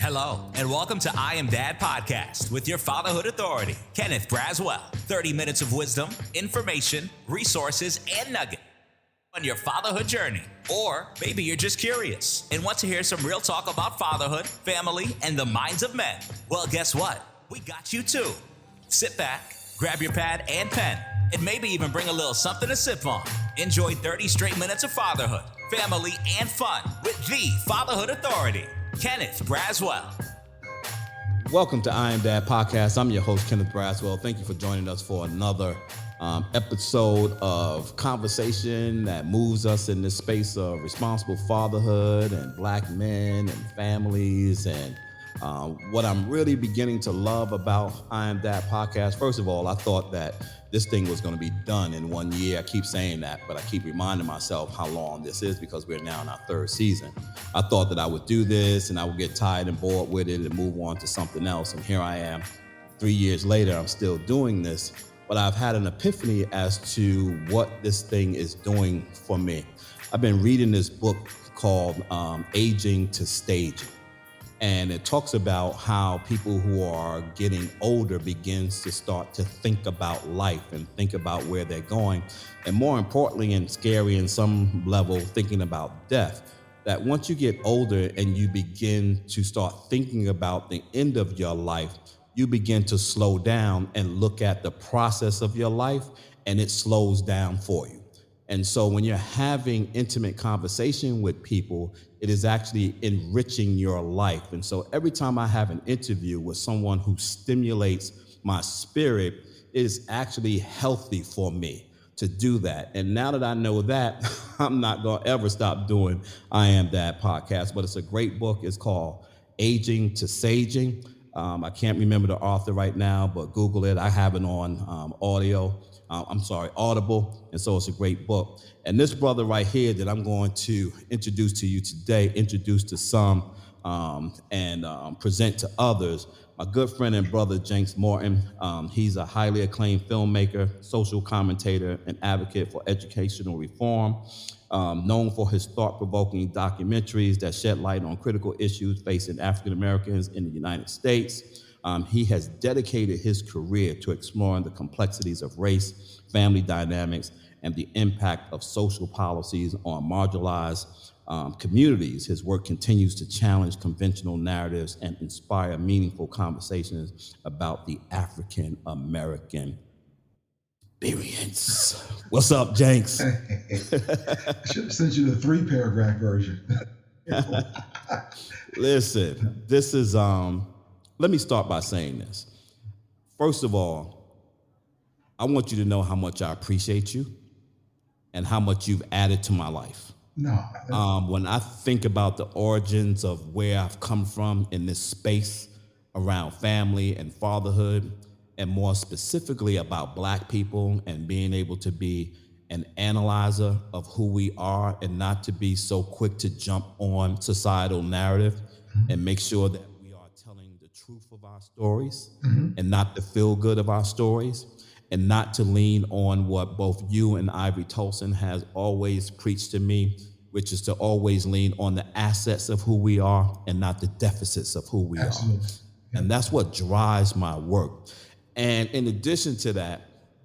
Hello, and welcome to I Am Dad Podcast with your fatherhood authority, Kenneth Braswell. 30 minutes of wisdom, information, resources, and nuggets on your fatherhood journey. Or maybe you're just curious and want to hear some real talk about fatherhood, family, and the minds of men. Well, guess what? We got you too. Sit back, grab your pad and pen, and maybe even bring a little something to sip on. Enjoy 30 straight minutes of fatherhood, family, and fun with the Fatherhood Authority, Kenneth Braswell. Welcome to I Am Dad Podcast. I'm your host, Kenneth Braswell. Thank you for joining us for another episode of conversation that moves us in this space of responsible fatherhood and Black men and families. And what I'm really beginning to love about I Am Dad Podcast, first of all, I thought that this thing was going to be done in 1 year. I keep saying that, but I keep reminding myself how long this is because we're now in our third season. I thought that I would do this and I would get tired and bored with it and move on to something else. And here I am 3 years later, I'm still doing this, but I've had an epiphany as to what this thing is doing for me. I've been reading this book called Aging to Staging. And it talks about how people who are getting older begins to start to think about life and think about where they're going. And more importantly, and scary in some level, thinking about death. That once you get older and you begin to start thinking about the end of your life, you begin to slow down and look at the process of your life, and it slows down for you. And so when you're having intimate conversation with people, it is actually enriching your life. And so every time I have an interview with someone who stimulates my spirit, it is actually healthy for me to do that. And now that I know that, I'm not going to ever stop doing I Am Dad Podcast. But it's a great book. It's called Aging to Saging. I can't remember the author right now, but Google it. I have it on Audible. And so it's a great book. And this brother right here that I'm going to introduce to you today, introduce to some and present to others, my good friend and brother, Janks Morton. He's a highly acclaimed filmmaker, social commentator, and advocate for educational reform, known for his thought-provoking documentaries that shed light on critical issues facing African Americans in the United States. He has dedicated his career to exploring the complexities of race, family dynamics, and the impact of social policies on marginalized communities. His work continues to challenge conventional narratives and inspire meaningful conversations about the African American experience. What's up, Janks? I should have sent you the 3-paragraph version. Listen, this is let me start by saying this. First of all, I want you to know how much I appreciate you and how much you've added to my life. No. When I think about the origins of where I've come from in this space around family and fatherhood, and more specifically about Black people and being able to be an analyzer of who we are and not to be so quick to jump on societal narrative and make sure that we are telling the truth of our stories and not the feel good of our stories, and not to lean on what both you and Ivory Tolson has always preached to me, which is to always lean on the assets of who we are and not the deficits of who we are. And that's what drives my work. And in addition to that,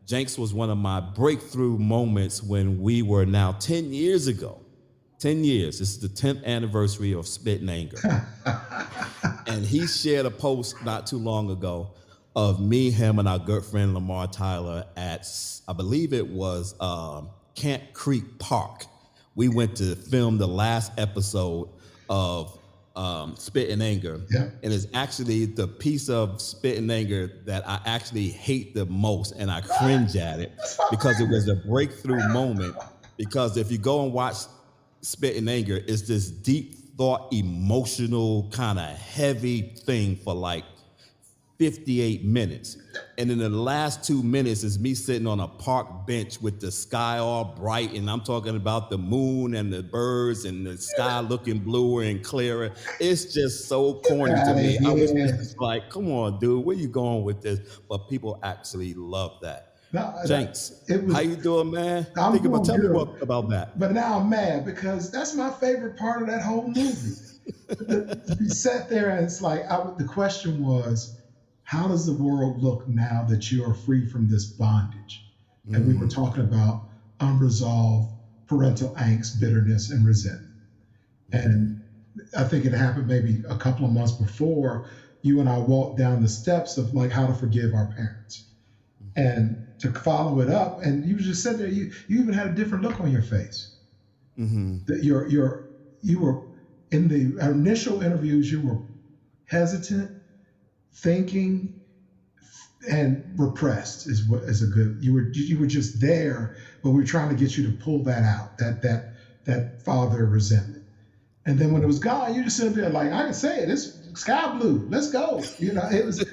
Janks was one of my breakthrough moments when we were now 10 years ago. 10 years. This is the 10th anniversary of Spit and Anger. And he shared a post not too long ago of me, him, and our good friend Lamar Tyler at, I believe it was Camp Creek Park. We went to film the last episode of Spit and Anger. Yeah. And it's actually the piece of Spit and Anger that I actually hate the most, and I cringe at it because it was a breakthrough moment. Because if you go and watch Spit and Anger, it's this deep thought, emotional, kind of heavy thing for like 58 minutes. And in the last 2 minutes is me sitting on a park bench with the sky all bright, and I'm talking about the moon and the birds and the sky looking bluer and clearer. It's just so corny to me. I was just like, come on, dude, where you going with this? But people actually love that. No, Janks, was, how you doing, man? Tell me about that. But now I'm mad because that's my favorite part of that whole movie. You sat there and it's like, the question was, how does the world look now that you are free from this bondage? And we were talking about unresolved parental angst, bitterness, and resentment. And I think it happened maybe a couple of months before you and I walked down the steps of like how to forgive our parents. And to follow it up, and you just said there, you even had a different look on your face. That you were in the initial interviews, you were hesitant, thinking, and repressed is a good. You were just there, but we were trying to get you to pull that out, that father resentment. And then when it was gone, you just sit there like, I can say it, it's sky blue, let's go. It was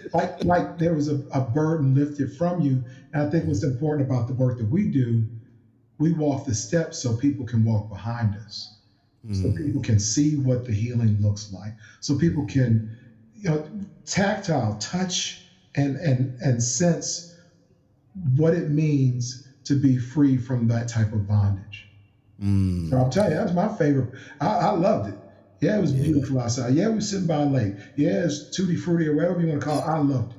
like there was a burden lifted from you. And I think what's important about the work that we do, we walk the steps so people can walk behind us. So people can see what the healing looks like. So people can, tactile, touch and sense what it means to be free from that type of bondage. So I'll tell you, that was my favorite. I loved it. Yeah, it was beautiful outside. Yeah, we were sitting by a lake. Yeah, it's tutti frutti or whatever you want to call it. I loved it.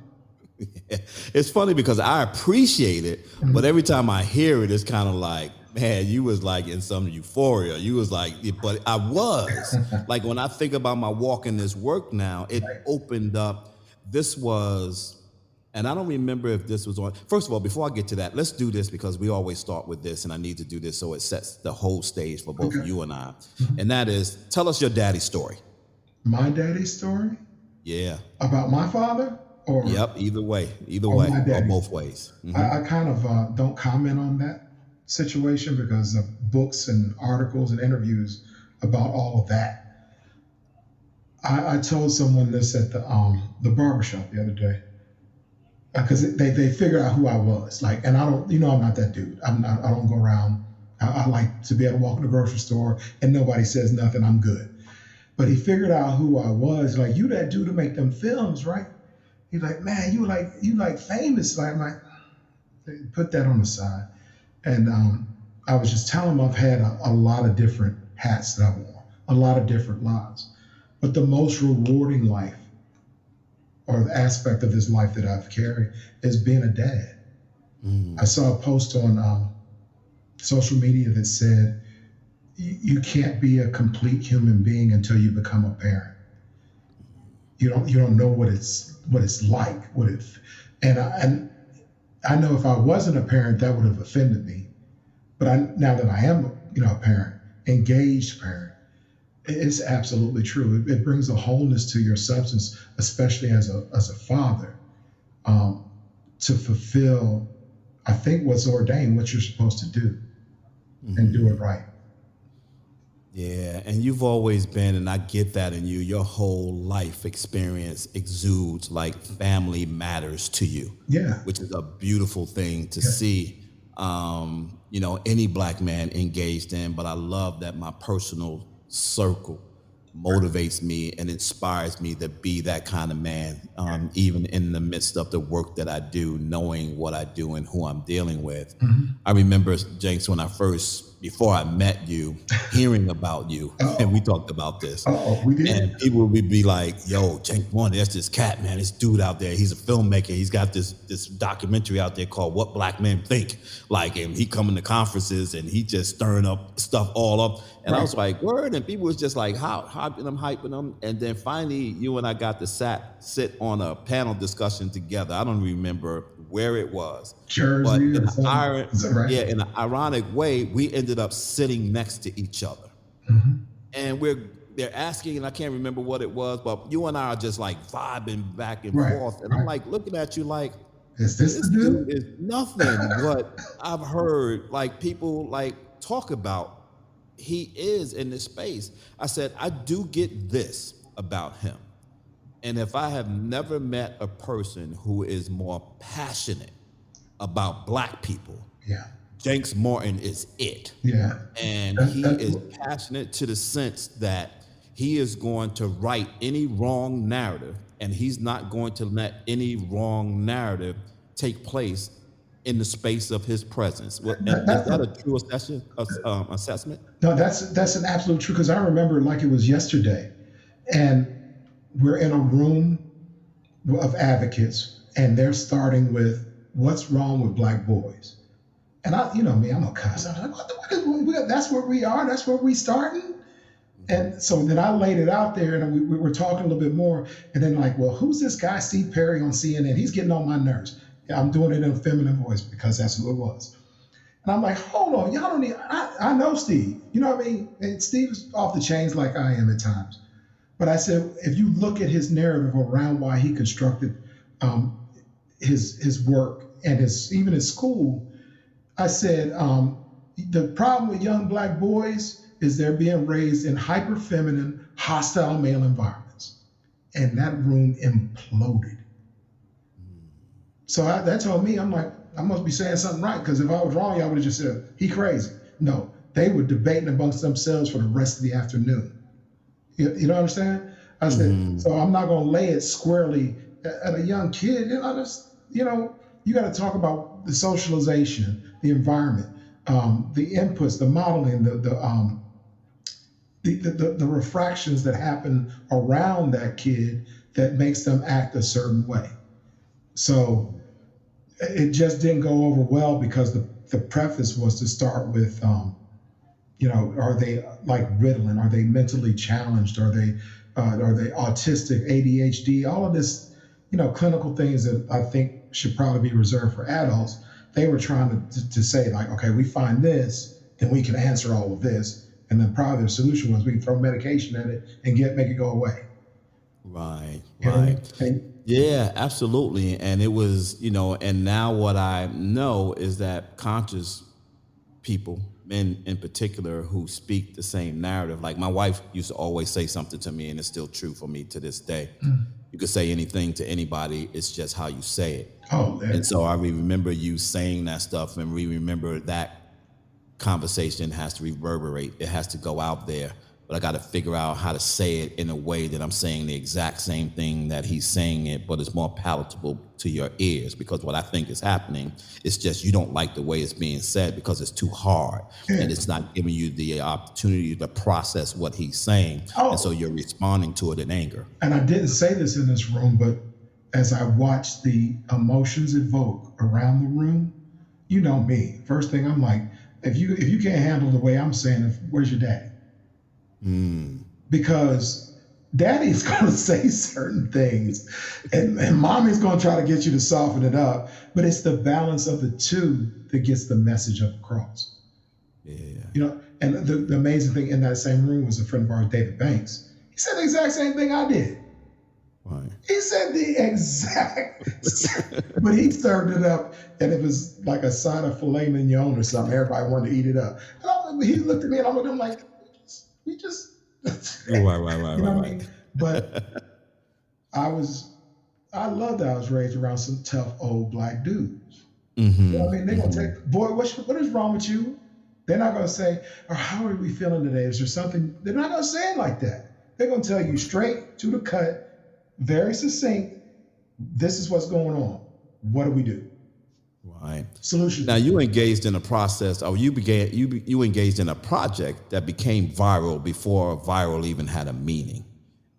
Yeah. It's funny because I appreciate it, but every time I hear it, it's kind of like, man, you was like in some euphoria. You was like, but I was like, when I think about my walk in this work now, it opened up. This was, and I don't remember if this was on. First of all, before I get to that, let's do this because we always start with this, and I need to do this so it sets the whole stage for both you and I. And that is, tell us your daddy's story. My daddy's story? Yeah. About my father? Or yep, either way, or both ways. I kind of don't comment on that situation because of books and articles and interviews about all of that. I told someone this at the barbershop the other day because they figured out who I was. Like, and I don't, I'm not that dude. I don't go around. I like to be able to walk in the grocery store and nobody says nothing. I'm good. But he figured out who I was. Like, you that dude to make them films, right? He's like, man, you like famous. Like, I'm like, put that on the side. And I was just telling him I've had a lot of different hats that I've worn, a lot of different lives. But the most rewarding life or the aspect of this life that I've carried is being a dad. I saw a post on social media that said, you can't be a complete human being until you become a parent. You don't know what it's like, and I know if I wasn't a parent, that would have offended me. But now that I am, a parent, engaged parent, it's absolutely true. It brings a wholeness to your substance, especially as a father, to fulfill, I think, what's ordained, what you're supposed to do, and do it right. Yeah, and you've always been, and I get that in you, your whole life experience exudes like family matters to you. Yeah. Which is a beautiful thing to see, any Black man engaged in. But I love that my personal circle motivates me and inspires me to be that kind of man, even in the midst of the work that I do, knowing what I do and who I'm dealing with. I remember, Janks, when before I met you, hearing about you, and we talked about this. We did. And people would be like, yo, Janks Morton, that's this cat, man, this dude out there, he's a filmmaker. He's got this documentary out there called What Black Men Think. Like, and he coming to conferences and he just stirring up stuff all up. And I was like, word, and people was just like, hyping them. And then finally, you and I got to sit on a panel discussion together. I don't remember where it was. Jersey, but in an ironic way, we ended up sitting next to each other. And they're asking, and I can't remember what it was, but you and I are just like vibing back and forth. And I'm like looking at you like, is this dude is nothing but I've heard like people like talk about he is in this space. I said, I do get this about him. And if I have never met a person who is more passionate about Black people, Janks Morton is it. And he is passionate to the sense that he is going to right any wrong narrative, and he's not going to let any wrong narrative take place in the space of his presence. Is that a true assessment? No, that's an absolute true, because I remember like it was yesterday. And we're in a room of advocates, and they're starting with what's wrong with black boys. And you know me, I'm a cuss. I'm like, that's where we are. That's where we starting. And so then I laid it out there, and we were talking a little bit more. And then like, well, who's this guy, Steve Perry on CNN? He's getting on my nerves. Yeah, I'm doing it in a feminine voice because that's who it was. And I'm like, hold on, y'all don't need, I know Steve. You know what I mean? And Steve's off the chains like I am at times. But I said, if you look at his narrative around why he constructed his work and even his school, I said, the problem with young black boys is they're being raised in hyper feminine, hostile male environments. And that room imploded. So that told me, I'm like, I must be saying something right, because if I was wrong, y'all would have just said, he crazy. No, they were debating amongst themselves for the rest of the afternoon. You know what I'm saying? I said, so I'm not going to lay it squarely at a young kid. You got to talk about the socialization, the environment, the inputs, the modeling, the refractions that happen around that kid that makes them act a certain way. So it just didn't go over well because the preface was to start with, are they like Ritalin? Are they mentally challenged? Are they autistic, ADHD? All of this, clinical things that I think should probably be reserved for adults. They were trying to say like, okay, we find this, then we can answer all of this. And then probably the solution was we can throw medication at it and make it go away. Right. And Yeah, absolutely. And it was, and now what I know is that conscious people, men in particular, who speak the same narrative. Like my wife used to always say something to me, and it's still true for me to this day. You could say anything to anybody. It's just how you say it. Oh, and so I remember you saying that stuff, and we remember that conversation has to reverberate. It has to go out there. But I got to figure out how to say it in a way that I'm saying the exact same thing that he's saying it, but it's more palatable to your ears. Because what I think is happening is just you don't like the way it's being said because it's too hard. And it's not giving you the opportunity to process what he's saying. And so you're responding to it in anger. And I didn't say this in this room, but as I watched the emotions evoke around the room, you know me. First thing I'm like, if you can't handle the way I'm saying it, where's your daddy? Because daddy's going to say certain things and mommy's going to try to get you to soften it up, but it's the balance of the two that gets the message up across. Yeah. And the amazing thing in that same room was a friend of ours, David Banks. He said the exact same thing I did. Right. He said the exact, but he served it up and it was like a side of filet mignon or something. Everybody wanted to eat it up. And he looked at me and I looked at him like, we just right. But I love that I was raised around some tough old black dudes. Mm-hmm. You know what I mean? They're gonna take, boy, what is wrong with you? They're not gonna say, or how are we feeling today? Is there something? They're not gonna say it like that. They're gonna tell you straight to the cut, very succinct. This is what's going on. What do we do? Right. Solution. Now you engaged in a process, or you engaged in a project that became viral before viral even had a meaning.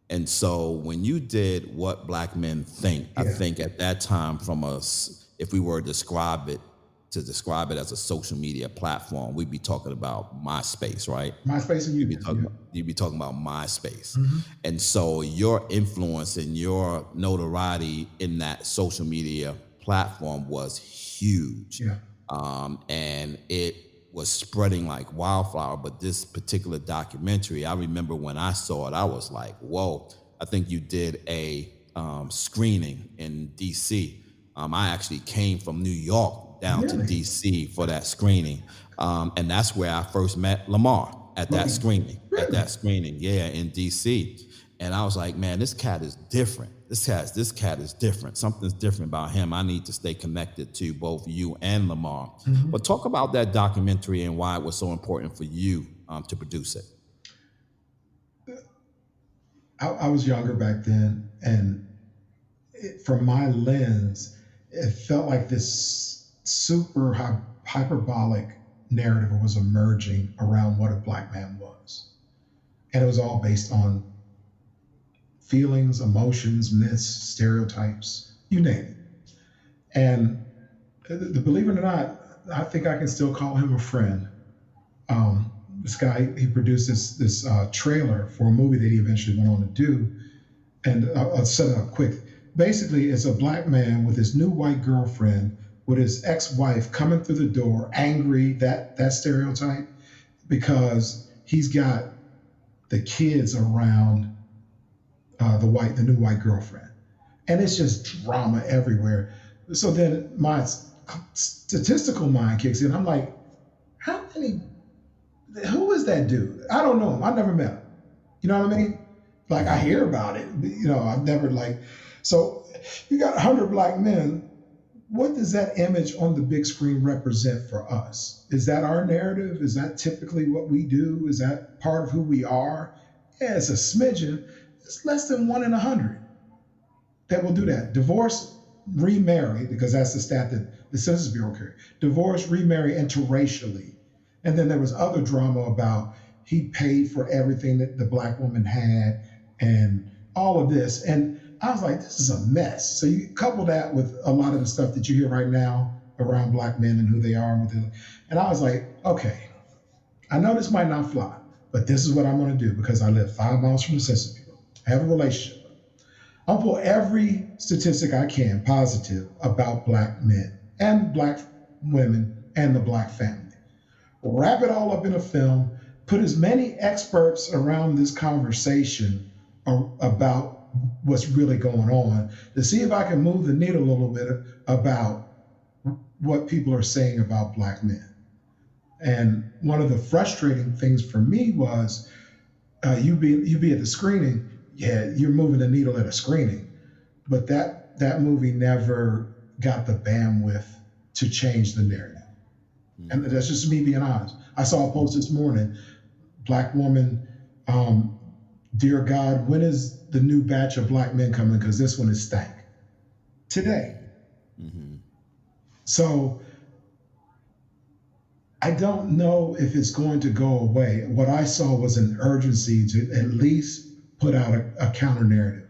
And so when you did What Black Men Think, I think at that time, if we were to describe it as a social media platform, we'd be talking about MySpace, right? MySpace and you'd be talking about MySpace. And so your influence and your notoriety in that social media platform was huge. And it was spreading like wildfire. But this particular documentary, I remember when I saw it, I was like, whoa. I think you did a screening in DC. I actually came from New York down to DC for that screening. And that's where I first met Lamar at that screening, in DC. And I was like, man, this cat is different. This cat is different. Something's different about him. I need to stay connected to both you and Lamar. But talk about that documentary and why it was so important for you to produce it. I was younger back then, and from my lens, it felt like this super hyperbolic narrative was emerging around what a black man was. And it was all based on feelings, emotions, myths, stereotypes, you name it. And believe it or not, I think I can still call him a friend. This guy, he produced this trailer for a movie that he eventually went on to do. And I'll set it up quick. Basically, it's a black man with his new white girlfriend, with his ex-wife coming through the door, angry, that stereotype, because he's got the kids around the new white girlfriend. And it's just drama everywhere. So then my statistical mind kicks in. I'm like, who is that dude? I don't know him. I've never met him. You know what I mean? Like, I hear about it, I've never so you got 100 black men. What does that image on the big screen represent for us? Is that our narrative? Is that typically what we do? Is that part of who we are? Yeah, it's a smidgen. It's less than 1 in 100 that will do that. Divorce, remarry, because that's the stat that the Census Bureau carried. Divorce, remarry interracially. And then there was other drama about he paid for everything that the black woman had and all of this. And I was like, this is a mess. So you couple that with a lot of the stuff that you hear right now around black men and who they are. And I was like, okay, I know this might not fly, but this is what I'm going to do because I live 5 miles from the Census Bureau. I have a relationship. I'll pull every statistic I can positive about black men and black women and the black family. Wrap it all up in a film, put as many experts around this conversation about what's really going on to see if I can move the needle a little bit about what people are saying about black men. And one of the frustrating things for me was you be at the screening, yeah, you're moving the needle at a screening, but that movie never got the bandwidth to change the narrative. And that's just me being honest. I saw a post this morning, black woman, dear God, when is the new batch of black men coming? Because this one is stank. Today. Mm-hmm. So I don't know if it's going to go away. What I saw was an urgency to at least put out a counter narrative,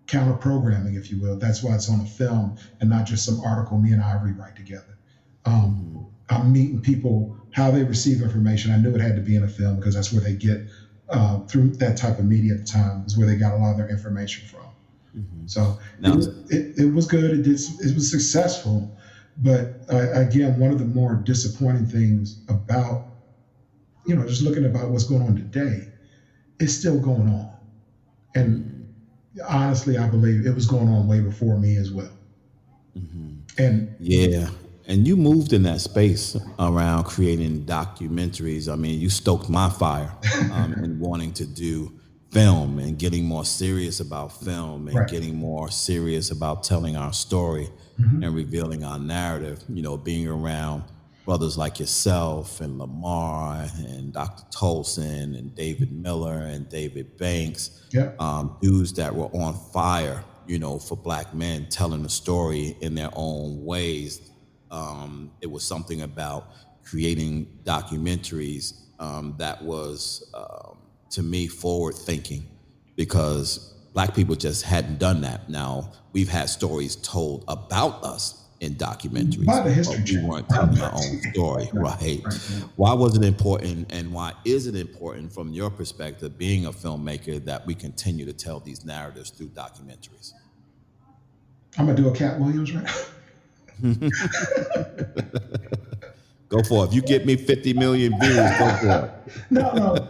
counter programming, if you will. That's why it's on a film and not just some article me and Ivory write together. I'm meeting people, how they receive information. I knew it had to be in a film because that's where they get, through that type of media at the time, is where they got a lot of their information from. Mm-hmm. So it was good. It was successful. But again, one of the more disappointing things about, just looking about what's going on today, it's still going on. And honestly, I believe it was going on way before me as well. Mm-hmm. And yeah. And you moved in that space around creating documentaries. I mean, you stoked my fire in wanting to do film and getting more serious about film and getting more serious about telling our story and revealing our narrative, being around brothers like yourself and Lamar and Dr. Tolson and David Miller and David Banks, dudes that were on fire, for black men telling the story in their own ways. It was something about creating documentaries that was, to me, forward thinking, because black people just hadn't done that. Now, we've had stories told about us in documentaries, by the History but we weren't telling our own story, right? Why was it important, and why is it important from your perspective, being a filmmaker, that we continue to tell these narratives through documentaries? I'm going to do a Cat Williams right now. Go for it. If you get me 50 million views, go for it. No.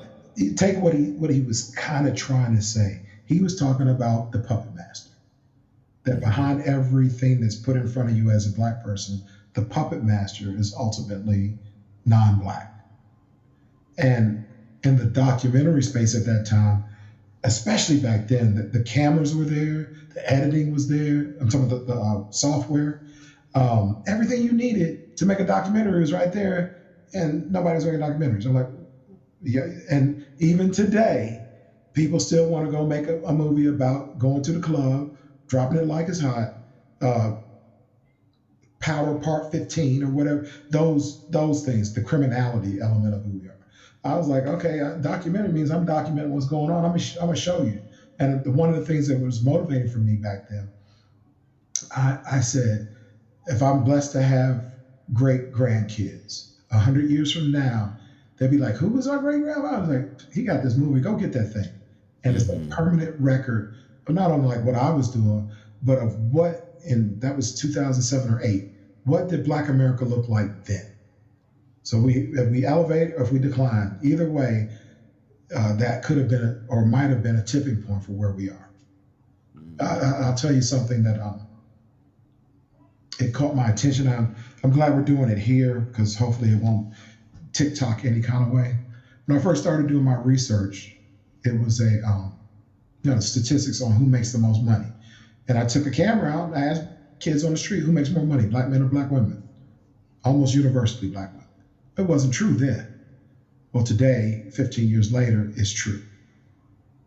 Take what he was kind of trying to say. He was talking about the puppet master. That behind everything that's put in front of you as a black person, the puppet master is ultimately non-black. And in the documentary space at that time, especially back then, the cameras were there, the editing was there. I'm talking about the software. Everything you needed to make a documentary was right there, and nobody's making documentaries. I'm like, yeah. And even today, people still want to go make a movie about going to the club, dropping it like it's hot, Power Part 15 or whatever. Those things, the criminality element of who we are. I was like, okay, documentary means I'm documenting what's going on. I'm gonna show you. And one of the things that was motivating for me back then, I said, if I'm blessed to have great grandkids, 100 years from now, they'll be like, who was our great grandpa? I was like, he got this movie, go get that thing. And it's a permanent record of not only like what I was doing, but of what, and that was 2007 or 8, what did Black America look like then? So if we elevate or if we decline, either way, that could have been or might have been a tipping point for where we are. I'll tell you something that it caught my attention. I'm glad we're doing it here because hopefully it won't TikTok any kind of way. When I first started doing my research, it was statistics on who makes the most money. And I took a camera out and I asked kids on the street who makes more money, Black men or Black women? Almost universally Black women. It wasn't true then. Well, today, 15 years later, it's true.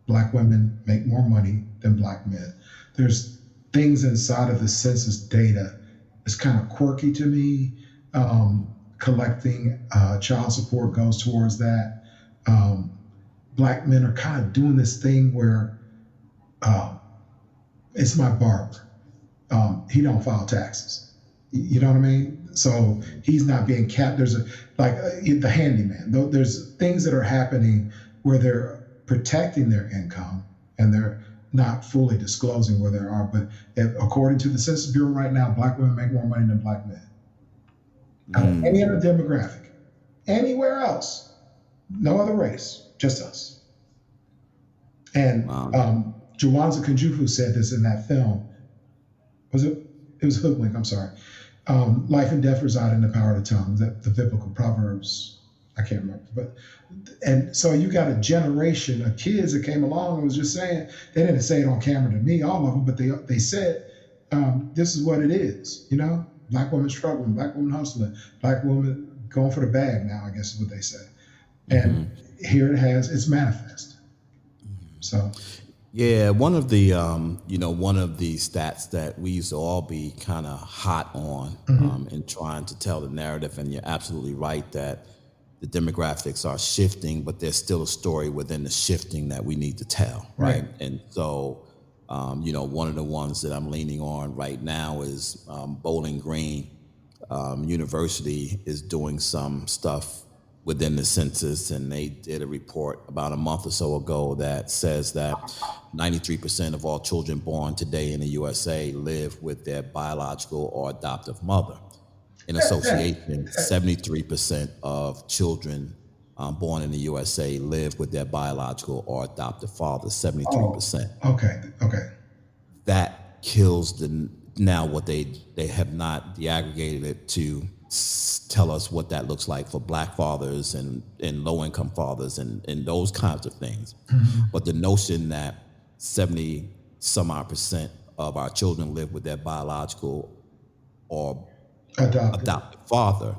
Black women make more money than Black men. There's things inside of the census data. It's kind of quirky to me. Collecting child support goes towards that. Black men are kind of doing this thing where it's my barber. He don't file taxes. You know what I mean? So he's not being capped. There's the handyman. There's things that are happening where they're protecting their income and they're not fully disclosing where they are. But according to the Census Bureau right now, Black women make more money than Black men. Out of any other demographic, anywhere else, no other race, just us. And Jawanza Kunjufu said this in that film. It was Hoodwink, I'm sorry. Life and death reside in the power of the tongue, the biblical Proverbs, I can't remember. And so you got a generation of kids that came along and was just saying, they didn't say it on camera to me, all of them, but they said, this is what it is, you know? Black women struggling, Black women hustling, Black women going for the bag now, I guess is what they say. And here it's manifest. So. Yeah, one of the stats that we used to all be kind of hot on in trying to tell the narrative, and you're absolutely right that the demographics are shifting, but there's still a story within the shifting that we need to tell, right? And so, one of the ones that I'm leaning on right now is Bowling Green University is doing some stuff within the census, and they did a report about a month or so ago that says that 93% of all children born today in the USA live with their biological or adoptive mother. In association, 73% of children born in the USA live with their biological or adoptive father, 73%. Okay. That kills now what they have not de-aggregated it to tell us what that looks like for Black fathers and low-income fathers and those kinds of things. But the notion that 70-some-odd% of our children live with their biological or adopted father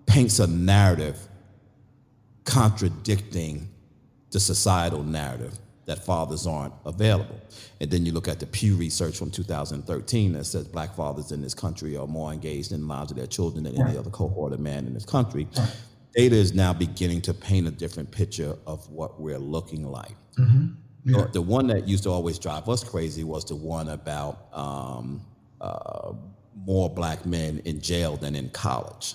paints a narrative contradicting the societal narrative that fathers aren't available. And then you look at the Pew research from 2013 that says Black fathers in this country are more engaged in the lives of their children than any other cohort of man in this country. Data is now beginning to paint a different picture of what we're looking like. The one that used to always drive us crazy was the one about more Black men in jail than in college.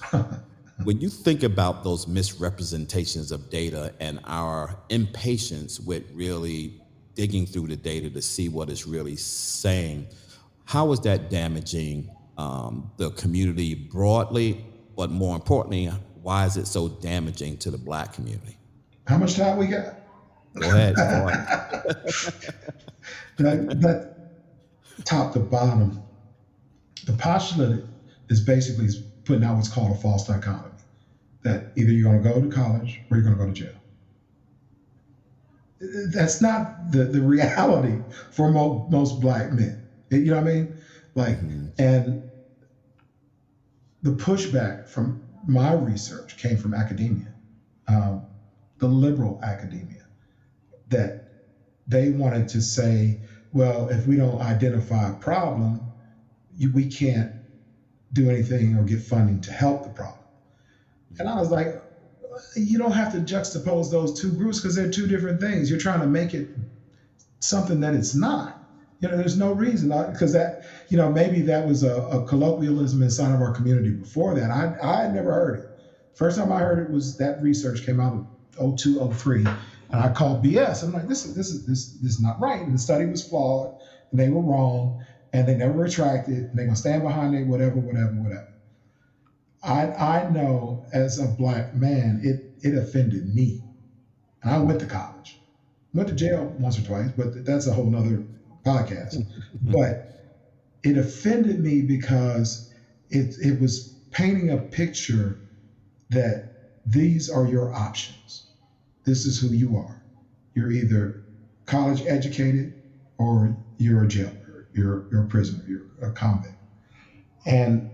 When you think about those misrepresentations of data and our impatience with really digging through the data to see what it's really saying, how is that damaging the community broadly, but more importantly, why is it so damaging to the Black community? How much time we got? Go ahead. That top to bottom, the postulate is basically putting out what's called a false dichotomy, that either you're going to go to college or you're going to go to jail. That's not the reality for most Black men. You know what I mean? And the pushback from my research came from academia, the liberal academia, that they wanted to say, well, if we don't identify a problem, we can't do anything or get funding to help the problem. And I was like, you don't have to juxtapose those two groups because they're two different things. You're trying to make it something that it's not. There's no reason, because that, maybe that was a colloquialism inside of our community before that. I had never heard it. First time I heard it was that research came out in 02, 03, and I called BS. I'm like, this is not right. And the study was flawed, and they were wrong, and they never retracted, and they're gonna stand behind it, whatever. I know as a Black man, it offended me. And I went to college. Went to jail once or twice, but that's a whole nother podcast. But it offended me because it was painting a picture that these are your options. This is who you are. You're either college educated or you're a jailbird. You're a prisoner. You're a convict. And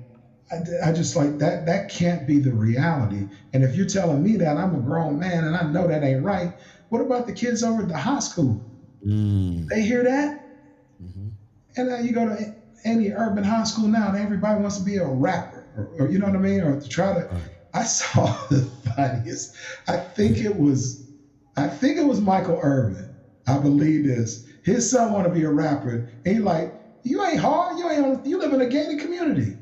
I just like that can't be the reality. And if you're telling me that, I'm a grown man and I know that ain't right, what about the kids over at the high school? They hear that? Mm-hmm. And then you go to any urban high school now and everybody wants to be a rapper or you know what I mean? Or to try to, I saw the funniest, I think it was Michael Irvin. I believe this. His son want to be a rapper. And he like, you ain't hard. You live in a gated community.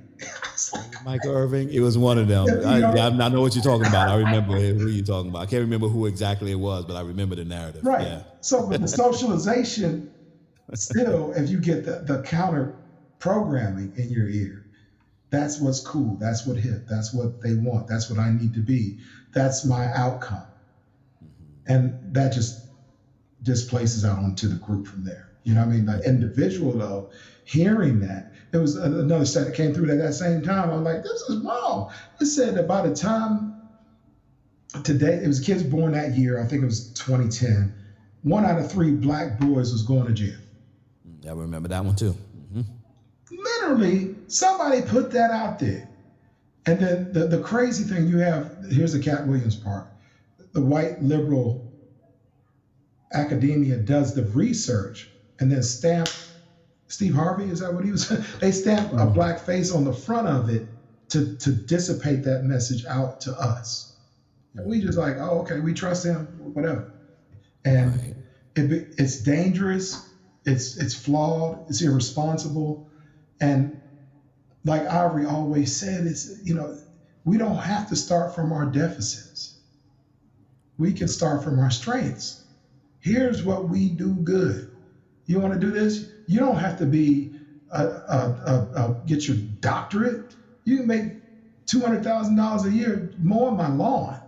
Michael Irving, it was one of them. I know what you're talking about. I remember who you're talking about. I can't remember who exactly it was, but I remember the narrative. Right. Yeah. So, but the socialization, still, if you get the counter programming in your ear, that's what's cool. That's what hip. That's what they want. That's what I need to be. That's my outcome. Mm-hmm. And that just displaces out onto the group from there. You know what I mean? The individual, though, hearing that, there was another stat that came through at that same time. I'm like, this is wrong. It said that by the time today, it was kids born that year, I think it was 2010, 1 out of 3 Black boys was going to jail. I remember that one too. Mm-hmm. Literally, somebody put that out there. And then the crazy thing you have, here's the Cat Williams part. The white liberal academia does the research and then stamp Steve Harvey, is that what he was? They stamped a Black face on the front of it to dissipate that message out to us. And we just like, oh, okay, we trust him, whatever. And it's dangerous, it's flawed, it's irresponsible. And like Ivory always said, we don't have to start from our deficits. We can start from our strengths. Here's what we do good. You want to do this? You don't have to be get your doctorate. You can make $200,000 a year mowing my lawn.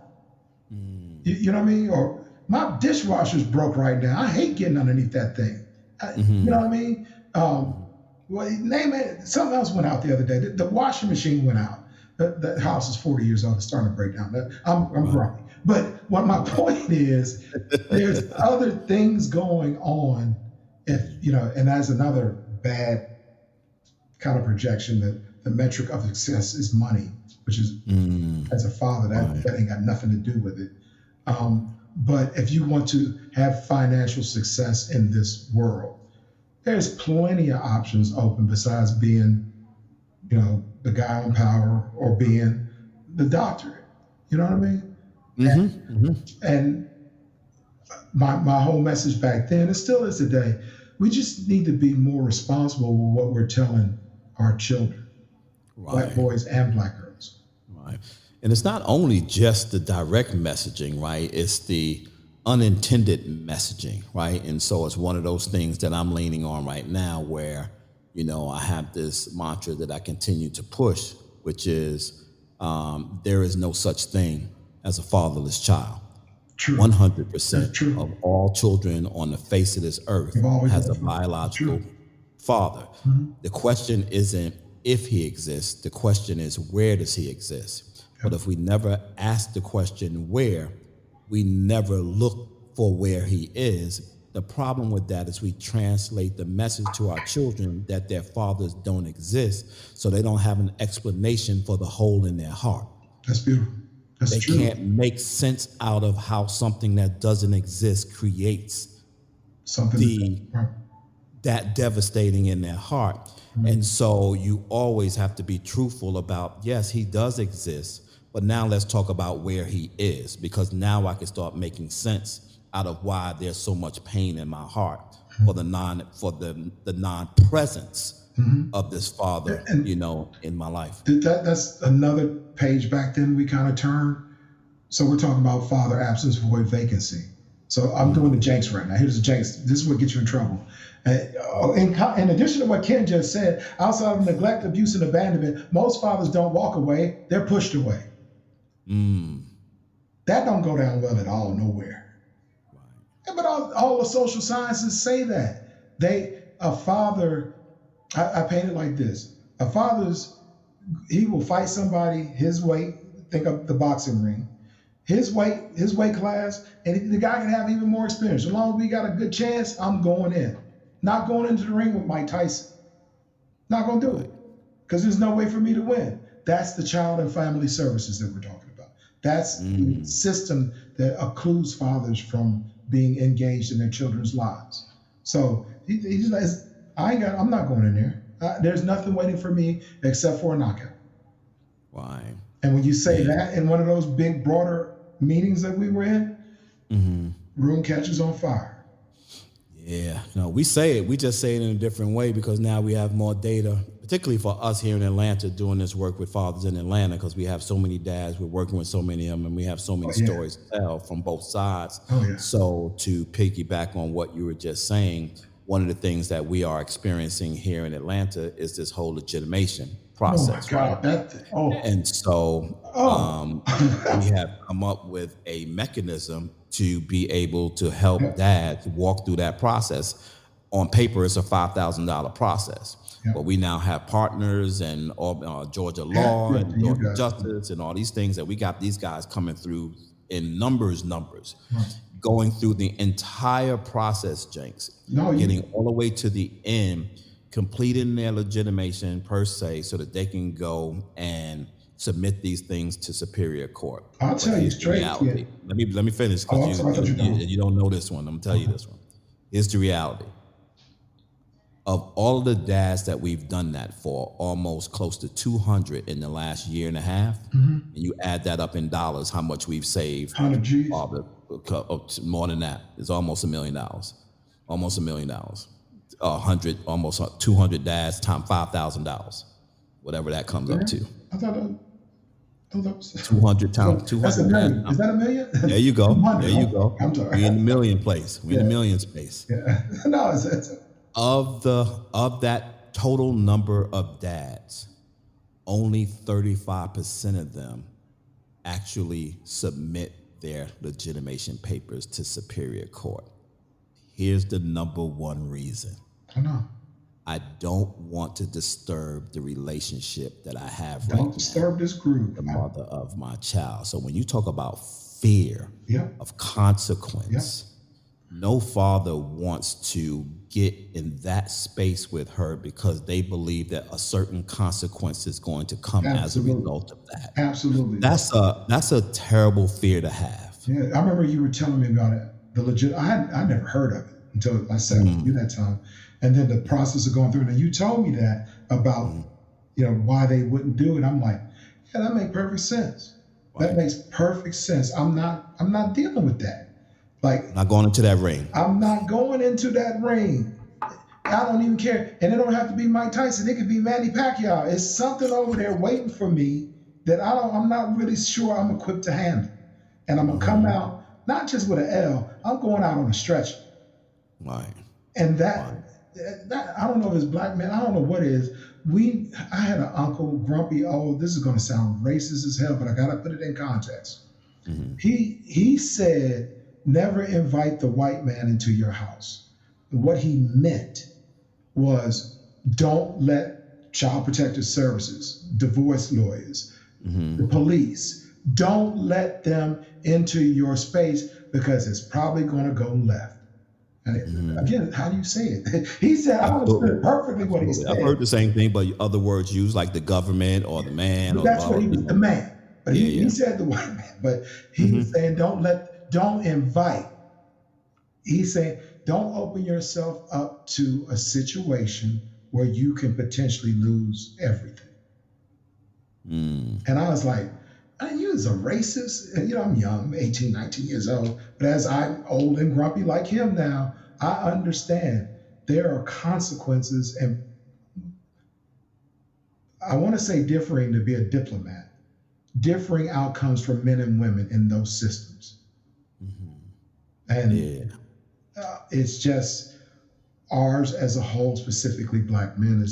You know what I mean? Or my dishwasher's broke right now. I hate getting underneath that thing. You know what I mean? Well, name it. Something else went out the other day. The washing machine went out. The house is 40 years old. It's starting to break down. I'm grumpy. But what my point is, there's other things going on. And that's another bad kind of projection that the metric of success is money, which is, as a father, that ain't got nothing to do with it. But if you want to have financial success in this world, there's plenty of options open besides being, the guy in power or being the doctorate. You know what I mean? And my whole message back then, it still is today, we just need to be more responsible with what we're telling our children, Black boys and Black girls. Right. And it's not only just the direct messaging, right? It's the unintended messaging, right? And so it's one of those things that I'm leaning on right now where, I have this mantra that I continue to push, which is there is no such thing as a fatherless child. True. 100% of all children on the face of this earth has a biological father. Mm-hmm. The question isn't if he exists. The question is, where does he exist? Yep. But if we never ask the question where, we never look for where he is. The problem with that is we translate the message to our children that their fathers don't exist, so they don't have an explanation for the hole in their heart. That's beautiful. They can't make sense out of how something that doesn't exist creates that devastating in their heart. Mm-hmm. And so you always have to be truthful about, yes, he does exist, but now let's talk about where he is, because now I can start making sense out of why there's so much pain in my heart. for the non-presence of this father, And in my life. that's another page back then we kind of turned. So we're talking about father absence, void, vacancy. So I'm doing the Janks right now. Here's the Janks. This is what gets you in trouble. In addition to what Ken just said, outside of neglect, abuse, and abandonment, most fathers don't walk away, they're pushed away. That don't go down well at all, nowhere. Right. But all the social sciences say that. A father, I paint it like this. A father's, he will fight somebody his weight, think of the boxing ring, his weight class, and the guy can have even more experience. As long as we got a good chance, I'm going in. Not going into the ring with Mike Tyson. Not going to do it because there's no way for me to win. That's the child and family services that we're talking about. That's the system that occludes fathers from being engaged in their children's lives. So he's like, I'm not going in there. There's nothing waiting for me except for a knockout. Why? And when you say that in one of those big, broader meetings that we were in, room catches on fire. Yeah, no, we say it. We just say it in a different way because now we have more data, particularly for us here in Atlanta doing this work with fathers in Atlanta because we have so many dads. We're working with so many of them and we have so many stories to tell from both sides. So to piggyback on what you were just saying, one of the things that we are experiencing here in Atlanta is this whole legitimation process. Oh my God, right? And so we have come up with a mechanism to be able to help dads walk through that process. On paper, it's a $5,000 process, but we now have partners and Georgia law and Georgia justice and all these things that we got these guys coming through in numbers, going through the entire process, Janks, getting all the way to the end, completing their legitimation per se so that they can go and submit these things to superior court. I'll tell you straight. Let me finish because you don't know this one. I'm gonna tell you this one. Here's the reality. Of all of the dads that we've done that for, almost close to 200 in the last year and a half, and you add that up in dollars, how much we've saved. 100 G's. More than that. It's almost $1 million. Almost $1 million. 100, almost 200 dads times $5,000, whatever that comes up to. I thought that was 200 times 200. That's a million. Is that a million? There you go. There you go. I'm sorry. We're in the million place. We're in the million space. Yeah. No, it's of that total number of dads, only 35% of them actually submit their legitimation papers to superior court. Here's the number one reason. I know. I don't want to disturb the relationship that I have right now. Don't disturb this groove. The mother of my child. So when you talk about fear of consequence, no father wants to get in that space with her because they believe that a certain consequence is going to come as a result of that. Absolutely. That's a terrible fear to have. Yeah, I remember you were telling me about it. I never heard of it until I sat with you that time. And then the process of going through it. And you told me that about, why they wouldn't do it. I'm like, yeah, that makes perfect sense. Right. That makes perfect sense. I'm not dealing with that. Like, not going into that ring. I'm not going into that ring. I don't even care. And it don't have to be Mike Tyson. It could be Manny Pacquiao. It's something over there waiting for me that I'm not really sure I'm equipped to handle. And I'm gonna come out not just with an L. I'm going out on a stretcher. Right. And that I don't know if it's black man. I don't know what it is. I had an uncle, grumpy. Oh, this is gonna sound racist as hell, but I gotta put it in context. He said, never invite the white man into your house. And what he meant was don't let child protective services, divorce lawyers, the police, don't let them into your space because it's probably going to go left. And again, how do you say it? He said, I understood perfectly what he said. I've heard the same thing, but other words used like the government or the man. But that's what he was, the man. But he said the white man. But he was saying, don't invite. He's saying, don't open yourself up to a situation where you can potentially lose everything. And I was like, you was a racist. And, I'm young, 18, 19 years old. But as I'm old and grumpy like him now, I understand there are consequences, and I want to say differing to be a diplomat, differing outcomes for men and women in those systems. And it's just ours as a whole, specifically Black men,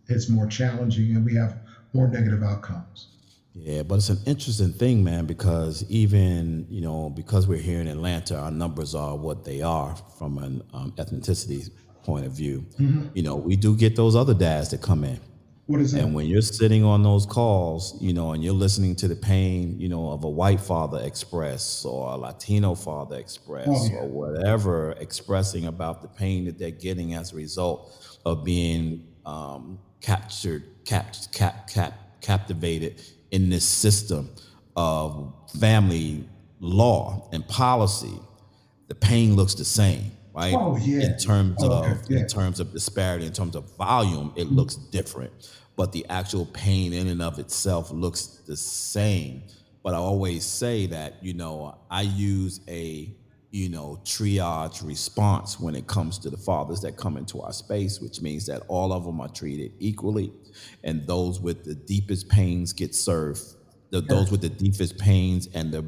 it's more challenging, and we have more negative outcomes. Yeah, but it's an interesting thing, man, because even, because we're here in Atlanta, our numbers are what they are from an ethnicity point of view. We do get those other dads that come in. What is that? And when you're sitting on those calls, and you're listening to the pain, of a white father express or a Latino father express or whatever, expressing about the pain that they're getting as a result of being captivated in this system of family law and policy, the pain looks the same, right? In terms of disparity, in terms of volume, it looks different, but the actual pain in and of itself looks the same. But I always say that, I use a triage response when it comes to the fathers that come into our space, which means that all of them are treated equally, and those with the deepest pains get served. Those with the deepest pains and the